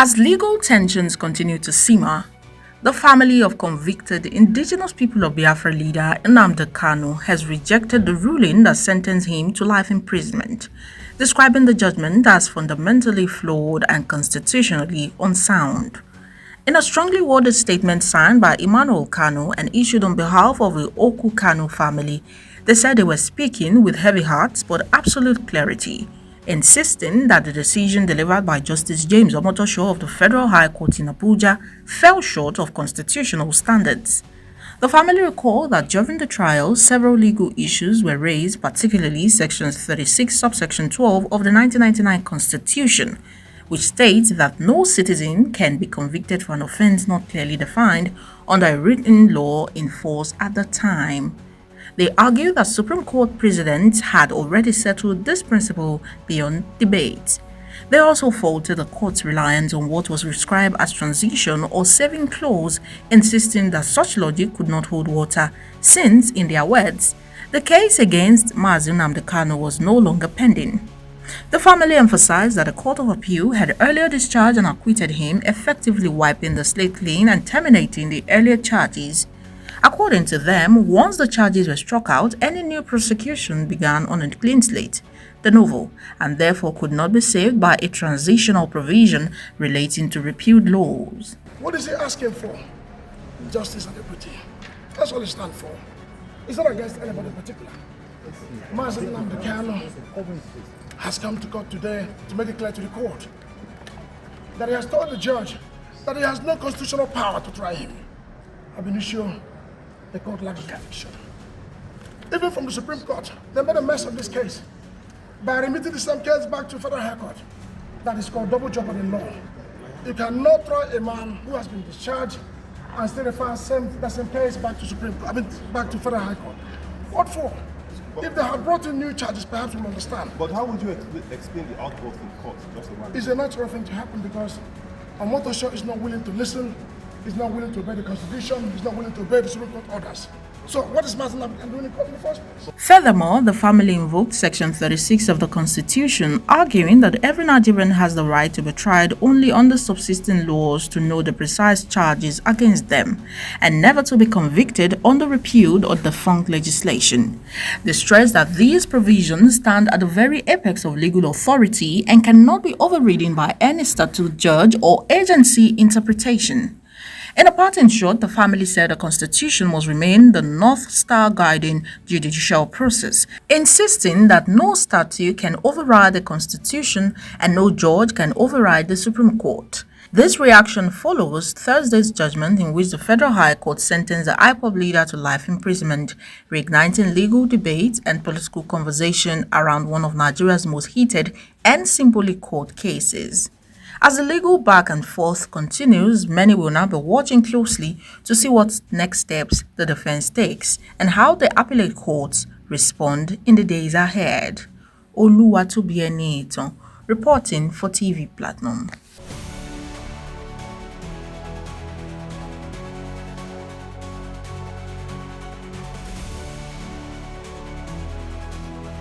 As legal tensions continue to simmer, the family of convicted indigenous people of Biafra leader Nnamdi Kanu has rejected the ruling that sentenced him to life imprisonment, describing the judgment as fundamentally flawed and constitutionally unsound. In a strongly worded statement signed by Emmanuel Kanu and issued on behalf of the Oku Kanu family, they said they were speaking with heavy hearts but absolute clarity, insisting that the decision delivered by Justice James Omotosho of the Federal High Court in Abuja fell short of constitutional standards. The family recalled that during the trial, several legal issues were raised, particularly Section 36, subsection 12 of the 1999 Constitution, which states that no citizen can be convicted for an offense not clearly defined under a written law in force at the time. They argue that Supreme Court precedents had already settled this principle beyond debate. They also faulted the court's reliance on what was described as transition or saving clause, insisting that such logic could not hold water, since, in their words, the case against Mazi Nnamdi Kanu was no longer pending. The family emphasized that the Court of Appeal had earlier discharged and acquitted him, effectively wiping the slate clean and terminating the earlier charges. According to them, once the charges were struck out, any new prosecution began on a clean slate, de novo, and therefore could not be saved by a transitional provision relating to repealed laws. What is he asking for? Justice and equity. That's all he stands for. It's not against anybody in particular. Mazi Nnamdi Kanu has come to court today to make it clear to the court that he has told the judge that he has no constitutional power to try him. I've been sure the court lacks conviction. Even from the Supreme Court, they made a mess of this case by remitting the same case back to Federal High Court. That is called double jeopardy in law. You cannot try a man who has been discharged and still refer the same case back to back to Federal High Court. What for? If they had brought in new charges, perhaps we'll understand. But how would you explain the outburst in court? It's a natural thing to happen because Omotosho is not willing to listen, he's not willing to obey the Constitution, he's not willing to obey the Supreme Court orders. So what is Mazi Nnamdi doing in court in the first place? Furthermore, the family invoked Section 36 of the Constitution, arguing that every Nigerian has the right to be tried only under subsisting laws to know the precise charges against them, and never to be convicted under repealed or defunct legislation. They stressed that these provisions stand at the very apex of legal authority and cannot be overridden by any statute, judge, or agency interpretation. In a parting shot, the family said the Constitution must remain the North Star guiding judicial process, insisting that no statute can override the Constitution and no judge can override the Supreme Court. This reaction follows Thursday's judgment in which the Federal High Court sentenced the IPOB leader to life imprisonment, reigniting legal debate and political conversation around one of Nigeria's most heated and symbolic court cases. As the legal back and forth continues, many will now be watching closely to see what next steps the defense takes and how the appellate courts respond in the days ahead. Oluwatobienito, reporting for TV Platinum.